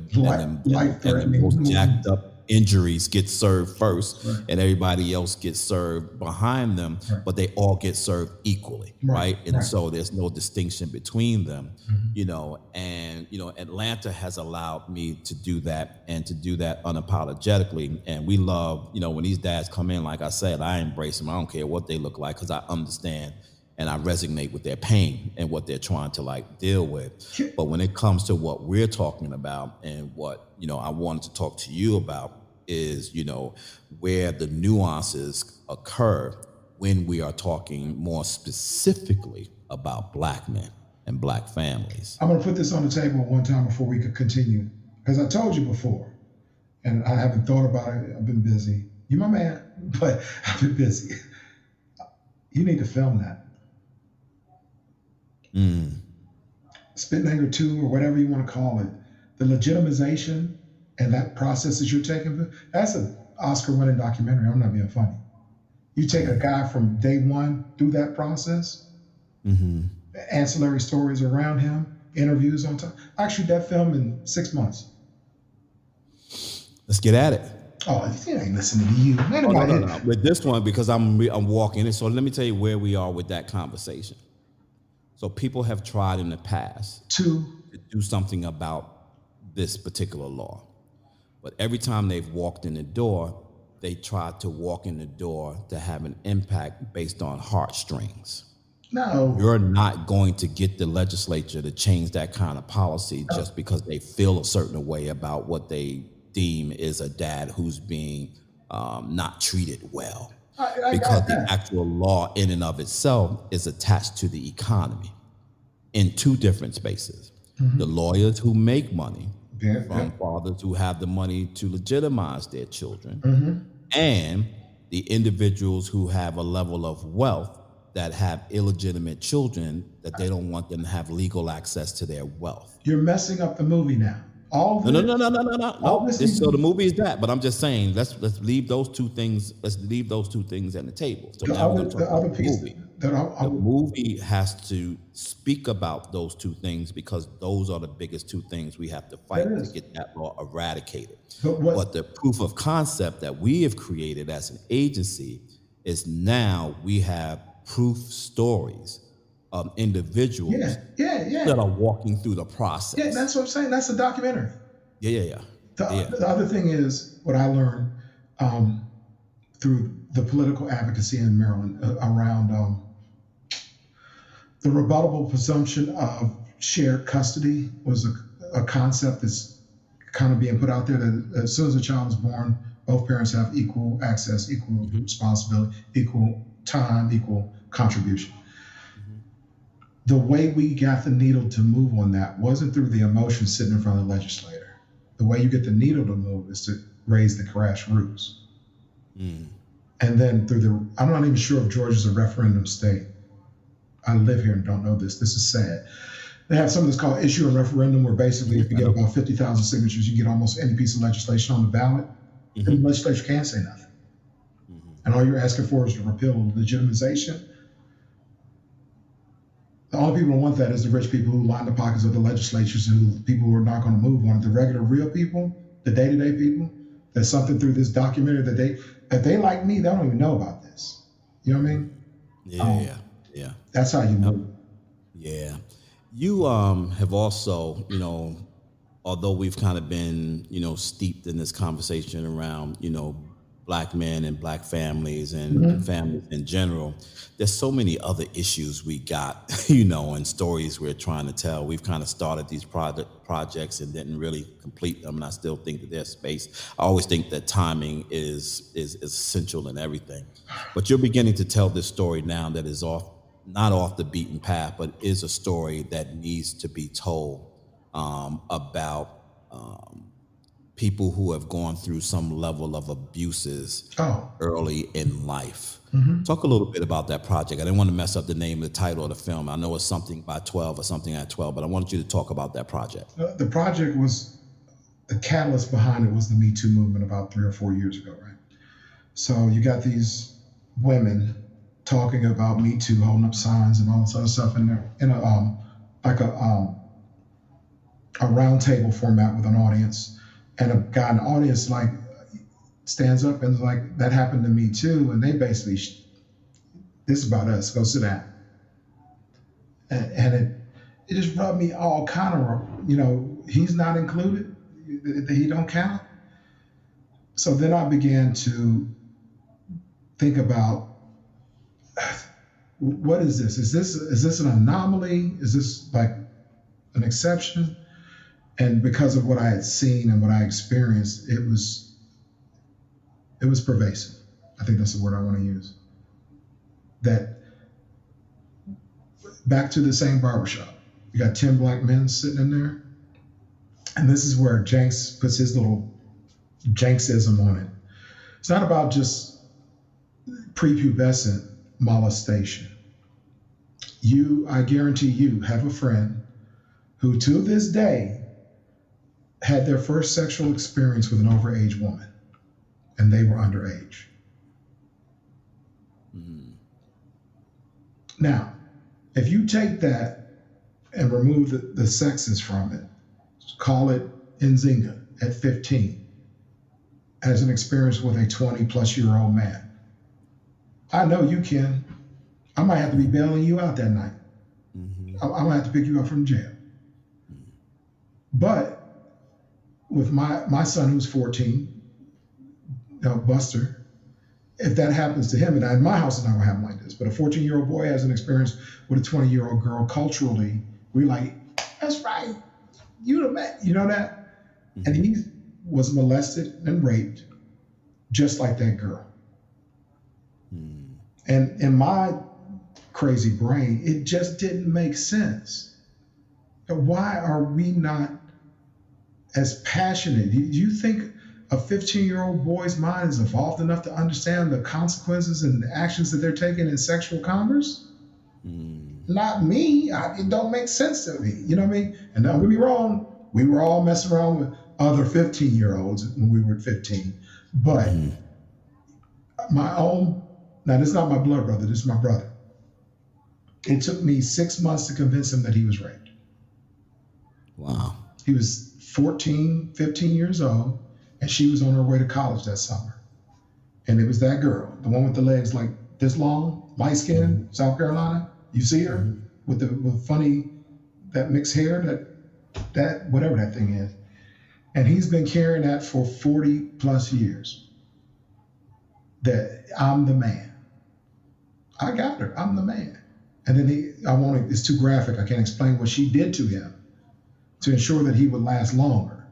most jacked up injuries get served first, and everybody else gets served behind them, but they all get served equally, right? And so there's no distinction between them, and Atlanta has allowed me to do that, and to do that unapologetically. And we love, when these dads come in, like I said, I embrace them. I don't care what they look like, because I understand and I resonate with their pain and what they're trying to deal with. But when it comes to what we're talking about, and what, I wanted to talk to you about, is, where the nuances occur when we are talking more specifically about Black men and Black families. I'm going to put this on the table one time before we could continue, because I told you before, and I haven't thought about it. I've been busy. You're my man, but I've been busy. You need to film that. Spit and Anger 2, or whatever you want to call it, the legitimization and that process that you're taking, that's an Oscar-winning documentary. I'm not being funny. You take a guy from day one through that process, ancillary stories around him, interviews on time. I shoot that film in 6 months. Let's get at it. Oh, he ain't listening to you. No. With this one, because I'm walking it. So let me tell you where we are with that conversation. So people have tried in the past to do something about this particular law. But every time they've walked in the door, they tried to walk in the door to have an impact based on heartstrings. No. You're not going to get the legislature to change that kind of policy just because they feel a certain way about what they deem is a dad who's being not treated well. Because the actual law in and of itself is attached to the economy in two different spaces. The lawyers who make money from fathers who have the money to legitimize their children, and the individuals who have a level of wealth that have illegitimate children that they don't want them to have legal access to their wealth. You're messing up the movie now. No. So the movie is that, but I'm just saying let's leave those two things. Let's leave those two things on the table. So now we're going to talk about the movie. The movie has to speak about those two things, because those are the biggest two things we have to fight to get that law eradicated. But the proof of concept that we have created as an agency is now we have proof stories of individuals that are walking through the process. Yeah, that's what I'm saying. That's a documentary. Yeah. The other thing is what I learned through the political advocacy in Maryland around the rebuttable presumption of shared custody was a concept that's kind of being put out there, that as soon as a child is born, both parents have equal access, equal responsibility, equal time, equal contribution. The way we got the needle to move on that wasn't through the emotion sitting in front of the legislator. The way you get the needle to move is to raise the grassroots. And then I'm not even sure if Georgia's a referendum state. I live here and don't know this. This is sad. They have something that's called issue a referendum, where basically if you get about 50,000 signatures, you get almost any piece of legislation on the ballot, and the legislature can't say nothing. and all you're asking for is to repeal legitimization, the only people who want that is the rich people who line the pockets of the legislatures, who people who are not going to move on it. The regular, real people, the day-to-day people, there's something through this documentary that if they like me, they don't even know about this. You know what I mean? Yeah. That's how you move. Yeah. You have also, although we've kind of been, steeped in this conversation around, Black men and Black families and families in general, there's so many other issues we got, and stories we're trying to tell. We've kind of started these projects and didn't really complete them, and I still think that there's space. I always think that timing is essential in everything. But you're beginning to tell this story now that is not off the beaten path, but is a story that needs to be told about people who have gone through some level of abuses early in life. Talk a little bit about that project. I didn't want to mess up the name of the title of the film. I know it's something by 12 or something at 12, but I wanted you to talk about that project. The project was, the catalyst behind it was the Me Too movement about 3 or 4 years ago, right? So you got these women talking about Me Too, holding up signs and all this other stuff in a round table format with an audience. And a guy in the audience like stands up and is like, that happened to me too. And they basically, this is about us, go sit down. And it just rubbed me all kind of, he's not included, he don't count. So then I began to think about, what is this? Is this an anomaly? Is this like an exception? And because of what I had seen and what I experienced, it was pervasive. I think that's the word I want to use. That back to the same barbershop, you got 10 Black men sitting in there. And this is where Janks puts his little Janksism on it. It's not about just prepubescent molestation. I guarantee you have a friend who to this day had their first sexual experience with an overage woman, and they were underage. Now, if you take that and remove the sexes from it, call it Nzinga at 15, as an experience with a 20-plus-year-old man. I know you can. I might have to be bailing you out that night. I might have to pick you up from jail. But with my son who's 14, Buster, if that happens to him, and in my house it's not gonna happen like this, but a 14-year-old boy has an experience with a 20-year-old girl, culturally, we're like, that's right, you the man, you know that? And he was molested and raped just like that girl. And in my crazy brain, it just didn't make sense. Why are we not as passionate? Do you think a 15-year-old boy's mind is evolved enough to understand the consequences and the actions that they're taking in sexual commerce? Not me. It don't make sense to me. You know what I mean? And don't get me wrong, we were all messing around with other 15-year-olds when we were 15. But now this is not my blood brother, this is my brother. It took me 6 months to convince him that he was raped. Wow. He was 14, 15 years old, and she was on her way to college that summer. And it was that girl, the one with the legs like this long, light skin, South Carolina. You see her with funny, that mixed hair, that whatever that thing is. And he's been carrying that for 40 plus years. That I'm the man. I got her, I'm the man. And then it's too graphic, I can't explain what she did to him to ensure that he would last longer.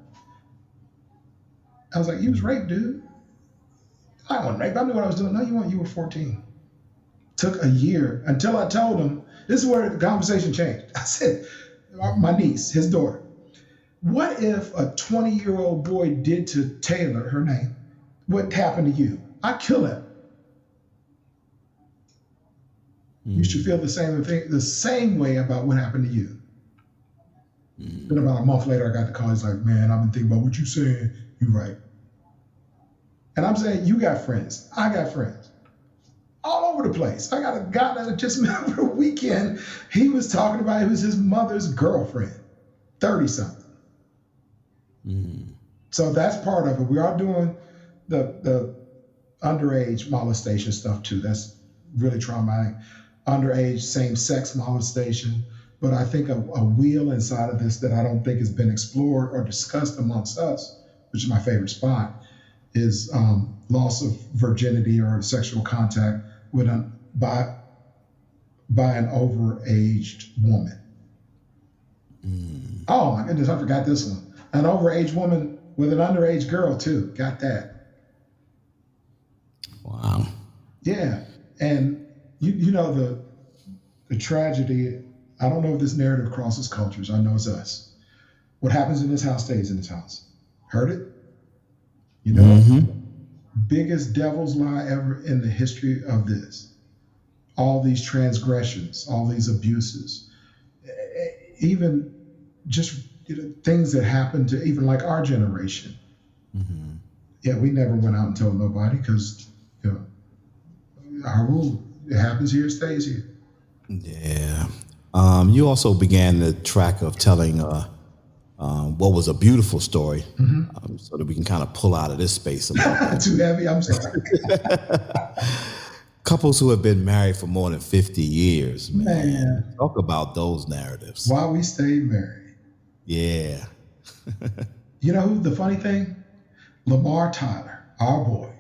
I was like, you was raped, dude. I wasn't raped, I knew what I was doing. No, you weren't, you were 14. Took a year until I told him, this is where the conversation changed. I said, my niece, his daughter, what if a 20-year-old boy did to Taylor, her name, what happened to you? I'd kill him. You should feel the same way about what happened to you. Then about a month later, I got the call. He's like, man, I've been thinking about what you're saying. You're right. And I'm saying, you got friends. I got friends. all over the place. I got a guy that I just met over the weekend. He was talking about it was his mother's girlfriend, 30-something. So that's part of it. We are doing the underage molestation stuff too. That's really traumatic. Underage same-sex molestation. But I think a wheel inside of this that I don't think has been explored or discussed amongst us, which is my favorite spot, is loss of virginity or sexual contact with by an overaged woman. Oh my goodness, I forgot this one. An overaged woman with an underage girl too. Got that. Wow. Yeah, and you know the tragedy. I don't know if this narrative crosses cultures. I know it's us. What happens in this house stays in this house. Heard it? You know, biggest devil's lie ever in the history of this. All these transgressions, all these abuses, even just things that happened to even like our generation. Yeah, we never went out and told nobody because our rule, it happens here, it stays here. Yeah. You also began the track of telling what was a beautiful story, so that we can kind of pull out of this space a little bit. Too heavy, I'm sorry. Couples who have been married for more than 50 years, man. Talk about those narratives. Why we stayed married. Yeah. You know who the funny thing? Lamar Tyler, our boy.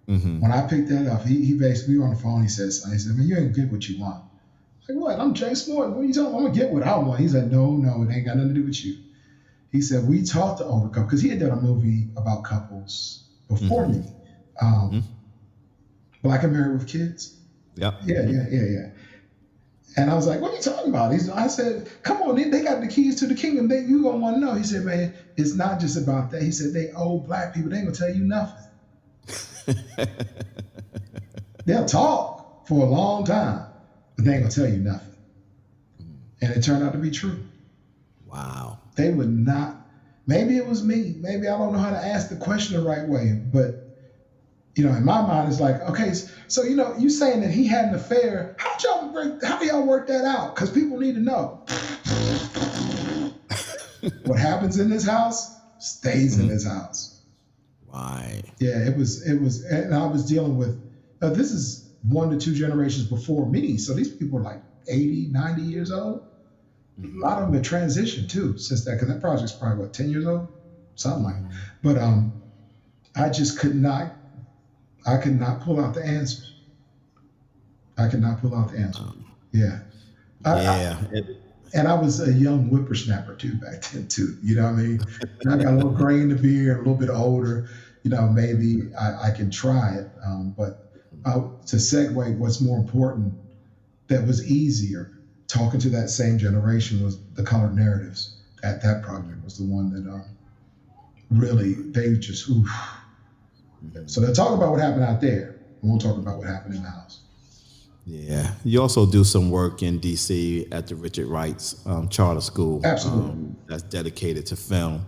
When I picked that up, he basically, we were on the phone, he said, man, you ain't get what you want. Like, what? I'm Janks Morton. What are you talking about? I'm going to get what I want. He said, no, it ain't got nothing to do with you. He said, we talked to older couples, because he had done a movie about couples before me. Black and Married with Kids. Yep. Yeah. And I was like, what are you talking about? I said, come on, they got the keys to the kingdom. You going to want to know. He said, man, it's not just about that. He said, they old black people, they ain't going to tell you nothing. They'll talk for a long time, but they ain't going to tell you nothing. And it turned out to be true. Wow. They would not. Maybe it was me. Maybe I don't know how to ask the question the right way. But, in my mind, it's like, okay, so, you saying that he had an affair. How do y'all work that out? Because people need to know. What happens in this house stays in this house. Right. Yeah, it was, and I was dealing with, this is 1 to 2 generations before me. So these people are like 80, 90 years old. A lot of them have transitioned too since that, because that project's probably 10 years old, something like that. But I just could not pull out the answers. Yeah. And I was a young whippersnapper too back then too. You know what I mean? And I got a little gray in the beard, a little bit older. Maybe I can try it. But to segue, what's more important, that was easier, talking to that same generation, was the colored narratives. That project was the one that really, they just, oof. So they'll talk about what happened out there. We won't talk about what happened in the house. Yeah. You also do some work in D.C. at the Richard Wright's charter school. Absolutely. That's dedicated to film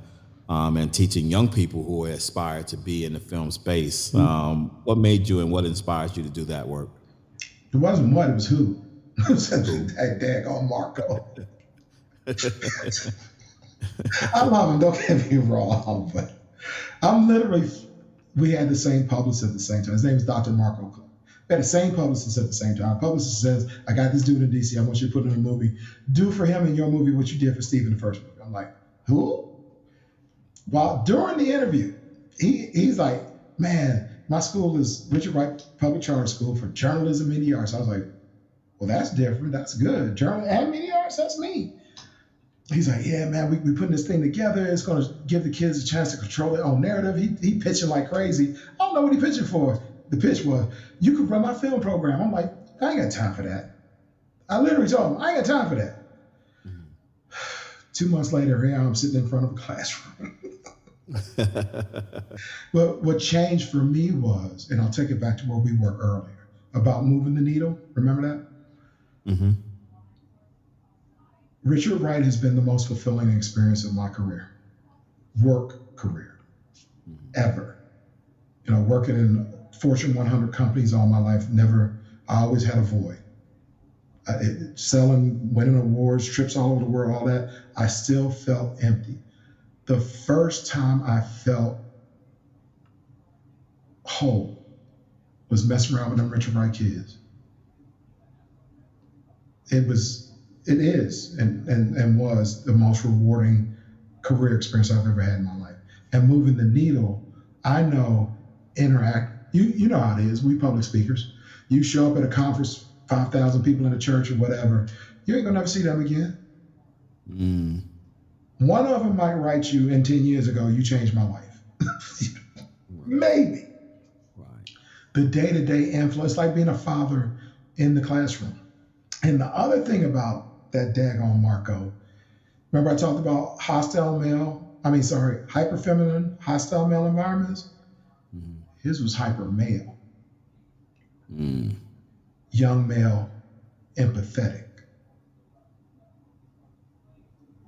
and teaching young people who aspire to be in the film space. What made you and what inspires you to do that work? It wasn't what, it was who. It was that daggone Marco. I love him, don't get me wrong, but we had the same publicist at the same time. His name is Dr. Marco. We had the same publicist at the same time. Publicist says, I got this dude in DC, I want you to put in a movie. Do for him in your movie what you did for Steve in the first movie. I'm like, who? Well, during the interview, he's like, man, my school is Richard Wright Public Charter School for Journalism, Media Arts. I was like, well, that's different. That's good. Journal and Media Arts, that's me. He's like, yeah, man, we putting this thing together. It's going to give the kids a chance to control their own narrative. He pitching like crazy. I don't know what he pitching for. The pitch was, you could run my film program. I'm like, I ain't got time for that. I literally told him, I ain't got time for that. 2 months later, here I'm sitting in front of a classroom. But what changed for me was, and I'll take it back to where we were earlier, about moving the needle. Remember that? Richard Wright has been the most fulfilling experience of my career, work career, ever. Working in Fortune 100 companies all my life, never I always had a void. Selling, winning awards, trips all over the world, all that, I still felt empty. The first time I felt whole was messing around with them Richard Wright kids. It is, and was the most rewarding career experience I've ever had in my life. And moving the needle, I know, you know how it is, we public speakers. You show up at a conference, 5,000 people in a church or whatever, you ain't gonna never see them again. One of them might write you in 10 years ago, you changed my life. Maybe. Right. The day-to-day influence, like being a father in the classroom. And the other thing about that daggone Marco, remember I talked about hyper feminine, hostile male environments? His was hyper male. Young male, empathetic.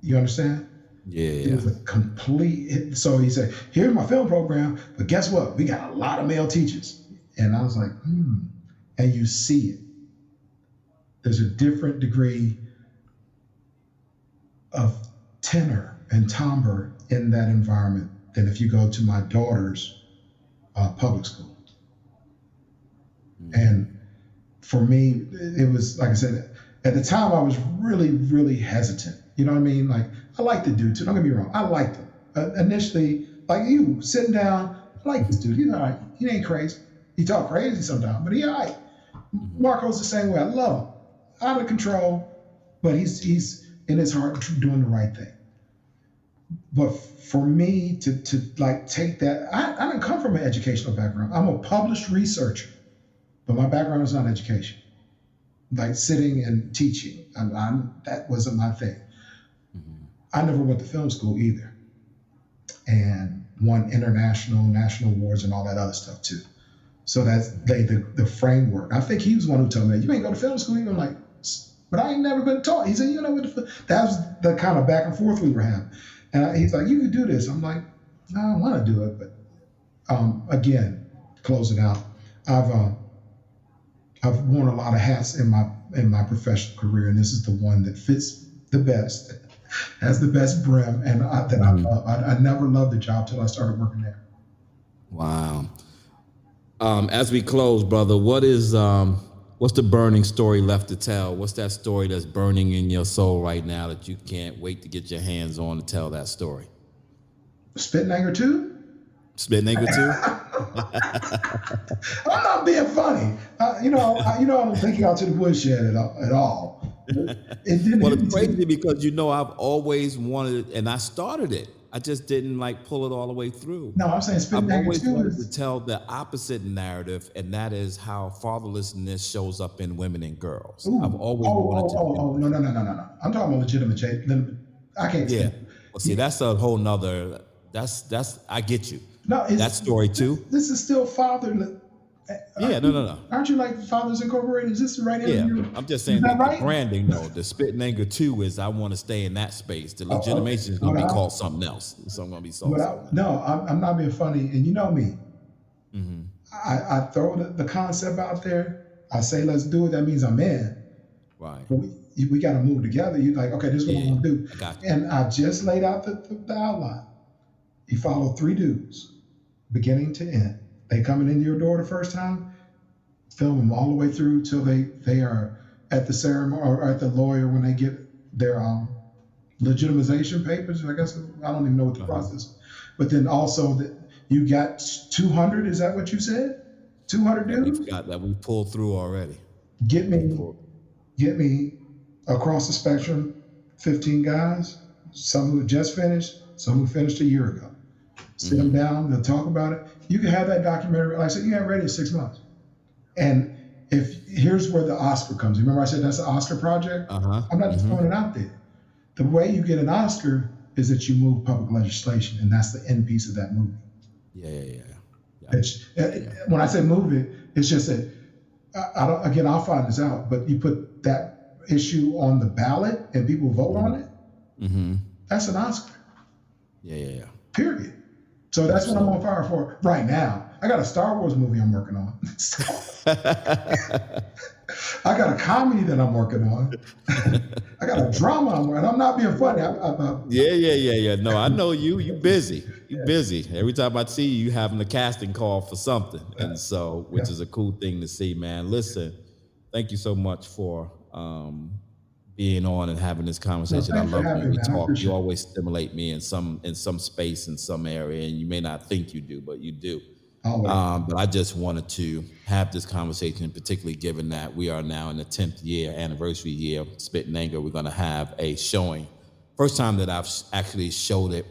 You understand? Yeah. It was a complete, so he said, here's my film program, but guess what? We got a lot of male teachers. And I was like, and you see it. There's a different degree of tenor and timbre in that environment than if you go to my daughter's public school. And for me, it was, like I said, at the time I was really, really hesitant. You know what I mean? Like, I like the dude too, don't get me wrong. I liked him. Initially, like you, sitting down, I like this dude. He's all right. He ain't crazy. He talk crazy sometimes, but he all right. Marco's the same way. I love him. Out of control, but he's in his heart doing the right thing. But for me to like take that, I didn't come from an educational background. I'm a published researcher, but my background is not education. Like sitting and teaching, that wasn't my thing. I never went to film school either, and won national awards and all that other stuff too. So that's the framework. I think he was the one who told me, you ain't go to film school. I'm like, but I ain't never been taught. He said, that was the kind of back and forth we were having. And he's like, you could do this. I'm like, no, I don't want to do it. But again, closing out, I've worn a lot of hats in my professional career, and this is the one that fits the best, has the best brim, and I love. I never loved the job till I started working there. Wow. As we close, brother, what's the burning story left to tell? What's that story that's burning in your soul right now that you can't wait to get your hands on to tell that story? Spitting Anger 2? Spitting Anger 2? I'm not being funny. I don't think out to the woodshed at all. It didn't. Well, it's crazy because I've always wanted it, and I started it. I just didn't pull it all the way through. No, I'm saying Spitting Anger 2 I've always wanted to tell the opposite narrative, and that is how fatherlessness shows up in women and girls. Ooh. I've always wanted to. No. I'm talking about legitimate. I can't. Yeah. Well, see, that's a whole nother. That's. I get you. No, that story too. This is still father. Yeah, no. Aren't you like Fathers Incorporated? Is this the right answer? Yeah, I'm just saying that right? The branding, though. The Spitting Anger 2 is I want to stay in that space. The legitimation is going to be called something else. So I'm going to be sold. I'm not being funny, and you know me. Mm-hmm. I throw the concept out there. I say, let's do it. That means I'm in. Right. But we got to move together. You're like, okay, this is what I'm going to do. I got you. And I just laid out the outline. You follow 3 dudes, beginning to end. They coming in your door the first time, film them all the way through till they are at the ceremony or at the lawyer when they get their legitimization papers. I guess I don't even know what the process. But then also that you got 200. Is that what you said? 200 dudes. We've got that. We pulled through already. Get me across the spectrum. 15 guys. Some who just finished. Some who finished a year ago. Sit them down. They'll talk about it. You can have that documentary, like I said, you have it ready in 6 months. And here's where the Oscar comes. Remember I said that's the Oscar project? I'm not just throwing it out there. The way you get an Oscar is that you move public legislation, and that's the end piece of that movie. Yeah. When I say move it, it's just that, I'll find this out, but you put that issue on the ballot and people vote on it, that's an Oscar. Yeah. Period. So that's what I'm on fire for right now. I got a Star Wars movie I'm working on. I got a comedy that I'm working on. I got a drama I'm working on. I'm not being funny. Yeah. No, I know you. You busy. You busy. Every time I see you having a casting call for something. And so, which is a cool thing to see, man. Listen, thank you so much for being on and having this conversation. I love when we talk. You always stimulate me in some space, in some area, and you may not think you do, but you do. But I just wanted to have this conversation, particularly given that we are now in the 10th year, anniversary year, Spit and Anger. We're going to have a showing. First time that I've actually showed it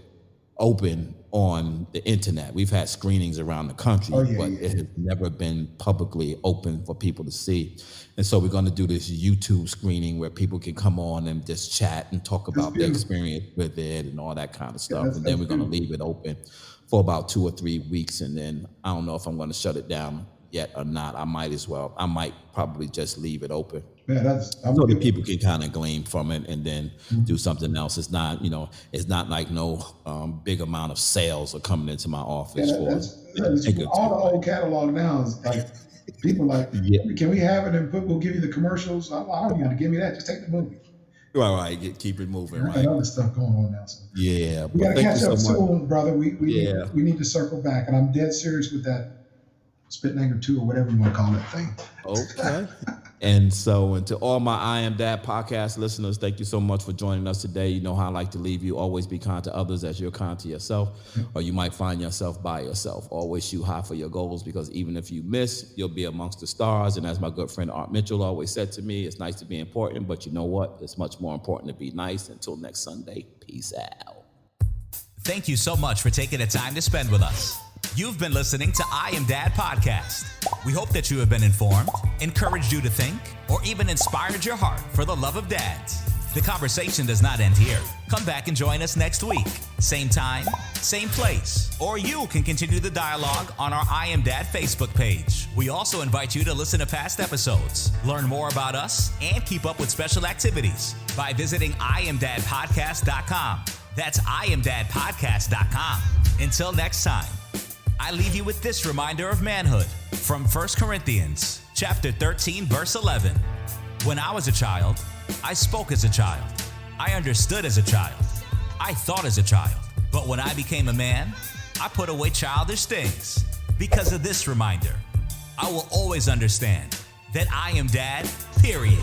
open on the internet. We've had screenings around the country, but it has never been publicly open for people to see. And so we're going to do this YouTube screening where people can come on and just chat and talk about their experience with it and all that kind of stuff. And then we're going to leave it open for about 2 or 3 weeks. And then I don't know if I'm going to shut it down yet or not. I might as well. I might probably just leave it open. Yeah, so that people can kind of glean from it and then do something else. It's not, it's not like no big amount of sales are coming into my office. All the old catalog now is like, people like, can we have it and we'll give you the commercials? I don't got to give me that. Just take the movie. Right. Keep it moving. Right. Other stuff going on now. So. Yeah. We got to catch up soon, brother. We need to circle back. And I'm dead serious with that Spit and Anger 2 or whatever you want to call that thing. Okay. And to all my I Am Dad podcast listeners, thank you so much for joining us today. You know how I like to leave you. Always be kind to others as you're kind to yourself, or you might find yourself by yourself. Always shoot high for your goals, because even if you miss, you'll be amongst the stars. And as my good friend Art Mitchell always said to me, it's nice to be important, but you know what? It's much more important to be nice. Until next Sunday, peace out. Thank you so much for taking the time to spend with us. You've been listening to I Am Dad Podcast. We hope that you have been informed, encouraged you to think, or even inspired your heart for the love of dads. The conversation does not end here. Come back and join us next week. Same time, same place. Or you can continue the dialogue on our I Am Dad Facebook page. We also invite you to listen to past episodes, learn more about us, and keep up with special activities by visiting IamDadPodcast.com. That's IamDadPodcast.com. Until next time, I leave you with this reminder of manhood from 1 Corinthians chapter 13, verse 11. When I was a child, I spoke as a child. I understood as a child. I thought as a child. But when I became a man, I put away childish things. Because of this reminder, I will always understand that I am Dad, period.